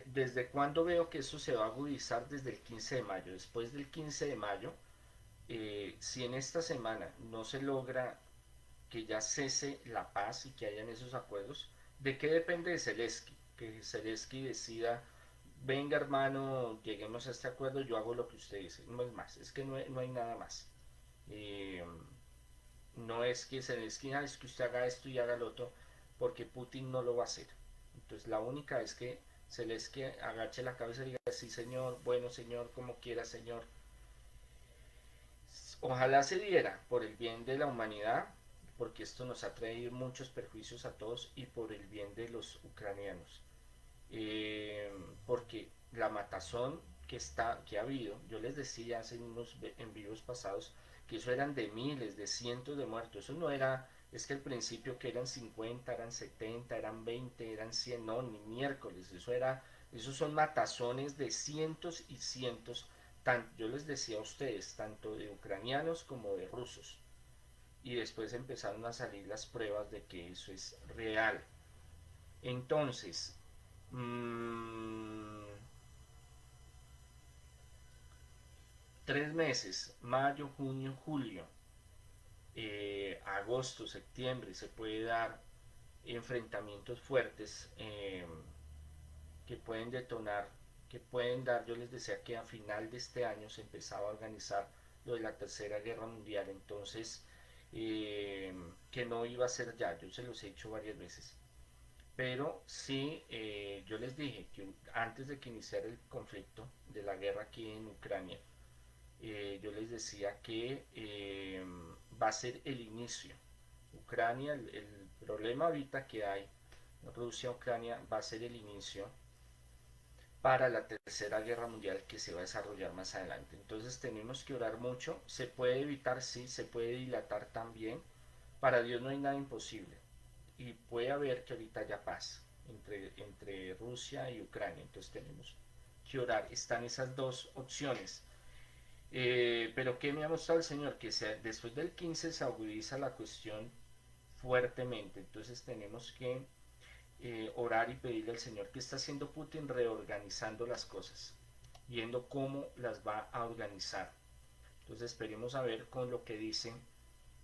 ¿Desde cuándo veo que eso se va a agudizar? Desde el 15 de mayo. Después del 15 de mayo, si en esta semana no se logra que ya cese la paz y que hayan esos acuerdos, ¿de qué depende de Zelensky? Que Zelensky decida, venga hermano, lleguemos a este acuerdo, yo hago lo que usted dice. No es más, es que no hay nada más. Eh, no es que Zelensky, es que usted haga esto y haga lo otro, porque Putin no lo va a hacer. Entonces la única es que Zelensky agache la cabeza y diga, sí señor, bueno señor, como quiera señor. Ojalá se diera por el bien de la humanidad, porque esto nos ha traído muchos perjuicios a todos y por el bien de los ucranianos. Porque la matazón que ha habido, yo les decía hace unos en vivos pasados que eso eran de miles, de cientos de muertos, eso no era, es que al principio que eran 50, eran 70, eran 20, eran 100, no, ni miércoles, esos son matazones de cientos y cientos, yo les decía a ustedes, tanto de ucranianos como de rusos, y después empezaron a salir las pruebas de que eso es real. Entonces, mmm, 3 meses, mayo, junio, julio, agosto, septiembre, se puede dar enfrentamientos fuertes que pueden detonar, que pueden dar, yo les decía que a final de este año se empezaba a organizar lo de la Tercera Guerra Mundial, entonces, que no iba a ser ya, yo se los he dicho varias veces, pero sí, yo les dije que antes de que iniciara el conflicto de la guerra aquí en Ucrania, yo les decía que va a ser el inicio. Ucrania, el problema ahorita que hay, Rusia-Ucrania, va a ser el inicio para la Tercera Guerra Mundial que se va a desarrollar más adelante. Entonces tenemos que orar mucho. Se puede evitar, sí, se puede dilatar también. Para Dios no hay nada imposible. Y puede haber que ahorita haya paz entre Rusia y Ucrania. Entonces tenemos que orar. Están esas dos opciones. Pero ¿qué me ha mostrado el Señor? Que después del 15 se agudiza la cuestión fuertemente. Entonces tenemos que orar y pedirle al Señor que está haciendo Putin, reorganizando las cosas, viendo cómo las va a organizar. Entonces esperemos a ver con lo que dice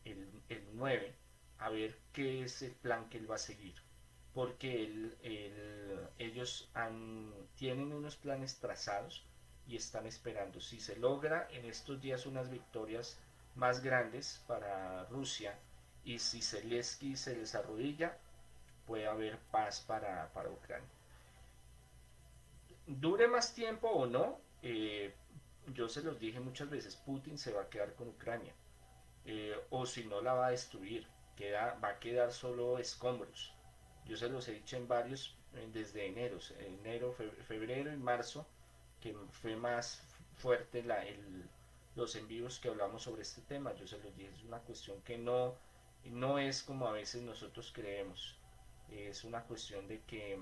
el 9, a ver qué es el plan que él va a seguir. Porque ellos tienen unos planes trazados y están esperando. Si se logra en estos días unas victorias más grandes para Rusia y si Zelensky se les arrodilla, puede haber paz para Ucrania. Dure más tiempo o no, yo se los dije muchas veces, Putin se va a quedar con Ucrania, o si no la va a destruir, va a quedar solo escombros. Yo se los he dicho en varios, desde enero, febrero y marzo, que fue más fuerte los envíos que hablamos sobre este tema. Yo se los dije, es una cuestión que no es como a veces nosotros creemos, es una cuestión de que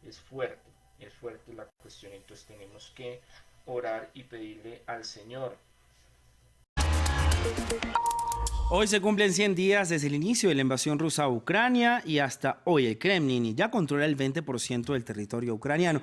es fuerte la cuestión, entonces tenemos que orar y pedirle al Señor. Hoy se cumplen 100 días desde el inicio de la invasión rusa a Ucrania y hasta hoy el Kremlin ya controla el 20% del territorio ucraniano.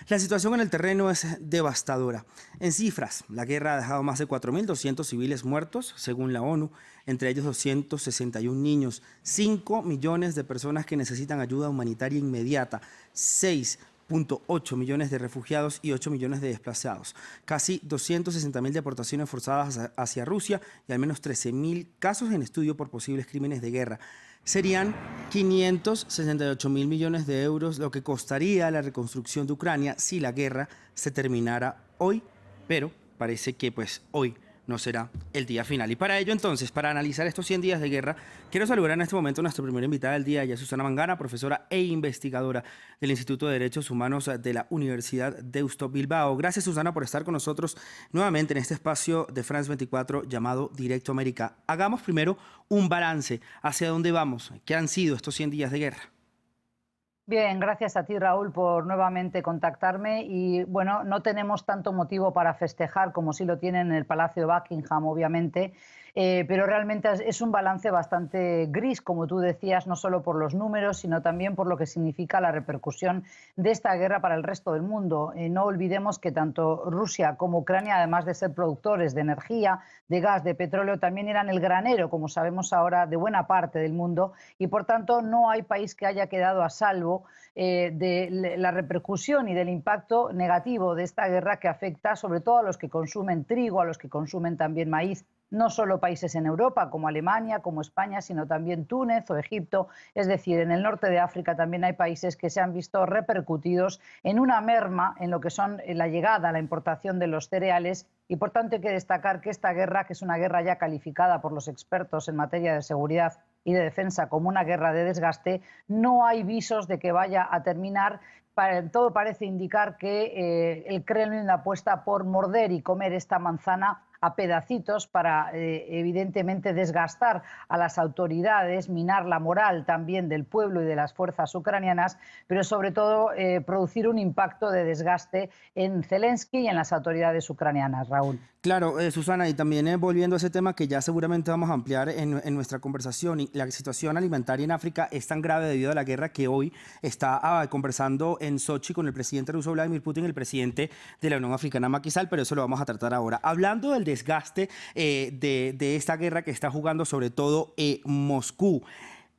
La situación en el terreno es devastadora. En cifras, la guerra ha dejado más de 4.200 civiles muertos, según la ONU, entre ellos 261 niños, 5 millones de personas que necesitan ayuda humanitaria inmediata, 6,8 millones de refugiados y 8 millones de desplazados, casi 260.000 deportaciones forzadas hacia Rusia y al menos 13.000 casos en estudio por posibles crímenes de guerra. Serían 568.000 millones de euros lo que costaría la reconstrucción de Ucrania si la guerra se terminara hoy, pero parece que hoy no será el día final. Y para ello, entonces, para analizar estos 100 días de guerra, quiero saludar en este momento a nuestra primera invitada del día, ella es Susana Mangana, profesora e investigadora del Instituto de Derechos Humanos de la Universidad Deusto Bilbao. Gracias, Susana, por estar con nosotros nuevamente en este espacio de France 24 llamado Directo América. Hagamos primero un balance hacia dónde vamos, qué han sido estos 100 días de guerra. Bien, gracias a ti, Raúl, por nuevamente contactarme. Y bueno, no tenemos tanto motivo para festejar como sí lo tienen en el Palacio de Buckingham, obviamente. pero realmente es un balance bastante gris, como tú decías, no solo por los números, sino también por lo que significa la repercusión de esta guerra para el resto del mundo. No olvidemos que tanto Rusia como Ucrania, además de ser productores de energía, de gas, de petróleo, también eran el granero, como sabemos ahora, de buena parte del mundo, y por tanto no hay país que haya quedado a salvo de la repercusión y del impacto negativo de esta guerra, que afecta sobre todo a los que consumen trigo, a los que consumen también maíz, no solo países en Europa como Alemania, como España, sino también Túnez o Egipto. Es decir, en el norte de África también hay países que se han visto repercutidos en una merma en lo que son la llegada, la importación de los cereales. Y por tanto hay que destacar que esta guerra, que es una guerra ya calificada por los expertos en materia de seguridad y de defensa como una guerra de desgaste, no hay visos de que vaya a terminar. Todo parece indicar que el Kremlin apuesta por morder y comer esta manzana a pedacitos para, evidentemente, desgastar a las autoridades, minar la moral también del pueblo y de las fuerzas ucranianas, pero sobre todo producir un impacto de desgaste en Zelensky y en las autoridades ucranianas, Raúl. Claro, Susana, y también volviendo a ese tema que ya seguramente vamos a ampliar en nuestra conversación, y la situación alimentaria en África es tan grave debido a la guerra que hoy está conversando en Sochi con el presidente ruso Vladimir Putin y el presidente de la Unión Africana Macky Sall, pero eso lo vamos a tratar ahora. Hablando del desgaste de esta guerra que está jugando sobre todo Moscú.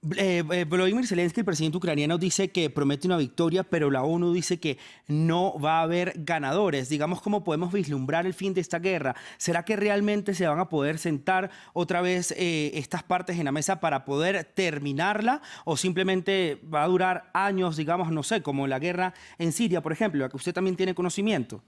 Volodymyr Zelensky, el presidente ucraniano, dice que promete una victoria, pero la ONU dice que no va a haber ganadores. Digamos, ¿cómo podemos vislumbrar el fin de esta guerra? ¿Será que realmente se van a poder sentar otra vez estas partes en la mesa para poder terminarla? ¿O simplemente va a durar años, digamos, no sé, como la guerra en Siria, por ejemplo, la que usted también tiene conocimiento?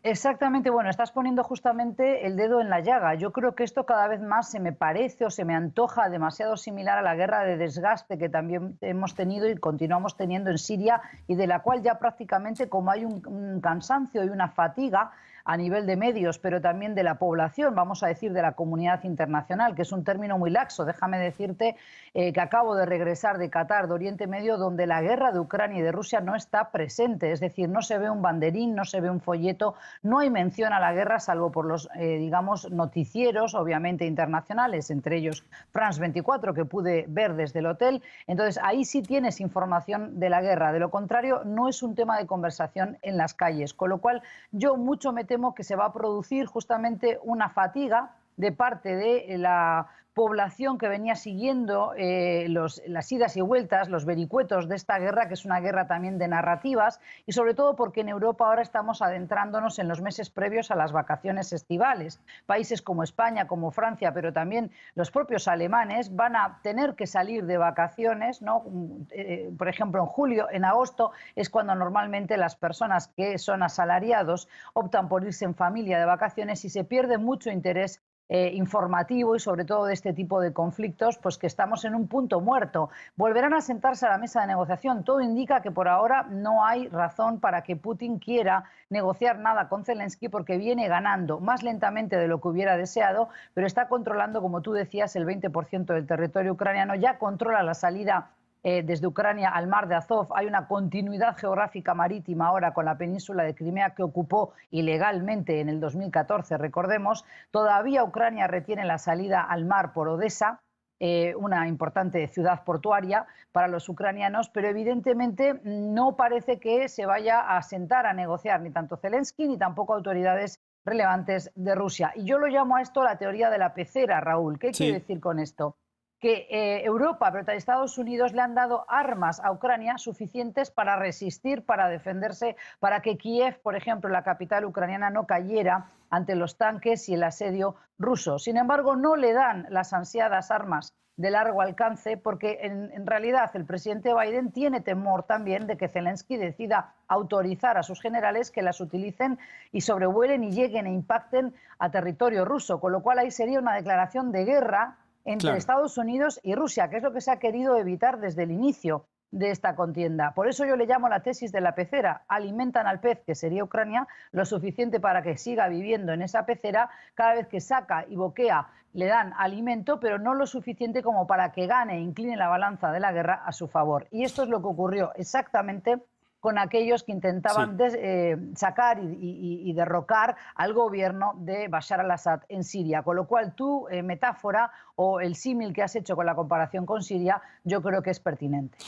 Exactamente, bueno, estás poniendo justamente el dedo en la llaga. Yo creo que esto cada vez más se me parece o se me antoja demasiado similar a la guerra de desgaste que también hemos tenido y continuamos teniendo en Siria, y de la cual ya prácticamente, como hay un cansancio y una fatiga a nivel de medios, pero también de la población, vamos a decir de la comunidad internacional, que es un término muy laxo. Déjame decirte que acabo de regresar de Qatar, de Oriente Medio, donde la guerra de Ucrania y de Rusia no está presente. Es decir, no se ve un banderín, no se ve un folleto, no hay mención a la guerra, salvo por los, digamos, noticieros, obviamente internacionales, entre ellos France 24, que pude ver desde el hotel. Entonces, ahí sí tienes información de la guerra. De lo contrario, no es un tema de conversación en las calles. Con lo cual, yo mucho me temo que se va a producir justamente una fatiga de parte de la población que venía siguiendo las idas y vueltas, los vericuetos de esta guerra, que es una guerra también de narrativas, y sobre todo porque en Europa ahora estamos adentrándonos en los meses previos a las vacaciones estivales. Países como España, como Francia, pero también los propios alemanes van a tener que salir de vacaciones, ¿no? Por ejemplo, en julio, en agosto, es cuando normalmente las personas que son asalariados optan por irse en familia de vacaciones, y se pierde mucho interés informativo y sobre todo de este tipo de conflictos, pues que estamos en un punto muerto. Volverán a sentarse a la mesa de negociación. Todo indica que por ahora no hay razón para que Putin quiera negociar nada con Zelensky, porque viene ganando más lentamente de lo que hubiera deseado, pero está controlando, como tú decías, el 20% del territorio ucraniano. Ya controla la salida desde Ucrania al mar de Azov. Hay una continuidad geográfica marítima ahora con la península de Crimea, que ocupó ilegalmente en el 2014, recordemos. Todavía Ucrania retiene la salida al mar por Odessa, una importante ciudad portuaria para los ucranianos, pero evidentemente no parece que se vaya a sentar a negociar ni tanto Zelensky ni tampoco autoridades relevantes de Rusia. Y yo lo llamo a esto la teoría de la pecera, Raúl. ¿Qué quiere decir con esto? Que Europa, pero también Estados Unidos, le han dado armas a Ucrania suficientes para resistir, para defenderse, para que Kiev, por ejemplo, la capital ucraniana, no cayera ante los tanques y el asedio ruso. Sin embargo, no le dan las ansiadas armas de largo alcance, porque en realidad el presidente Biden tiene temor también de que Zelensky decida autorizar a sus generales que las utilicen y sobrevuelen y lleguen e impacten a territorio ruso, con lo cual ahí sería una declaración de guerra entre Estados Unidos y Rusia, que es lo que se ha querido evitar desde el inicio de esta contienda. Por eso yo le llamo la tesis de la pecera. Alimentan al pez, que sería Ucrania, lo suficiente para que siga viviendo en esa pecera. Cada vez que saca y boquea le dan alimento, pero no lo suficiente como para que gane e incline la balanza de la guerra a su favor. Y esto es lo que ocurrió exactamente con aquellos que intentaban sacar y derrocar al gobierno de Bashar al-Assad en Siria. Con lo cual, tu metáfora o el símil que has hecho con la comparación con Siria, yo creo que es pertinente.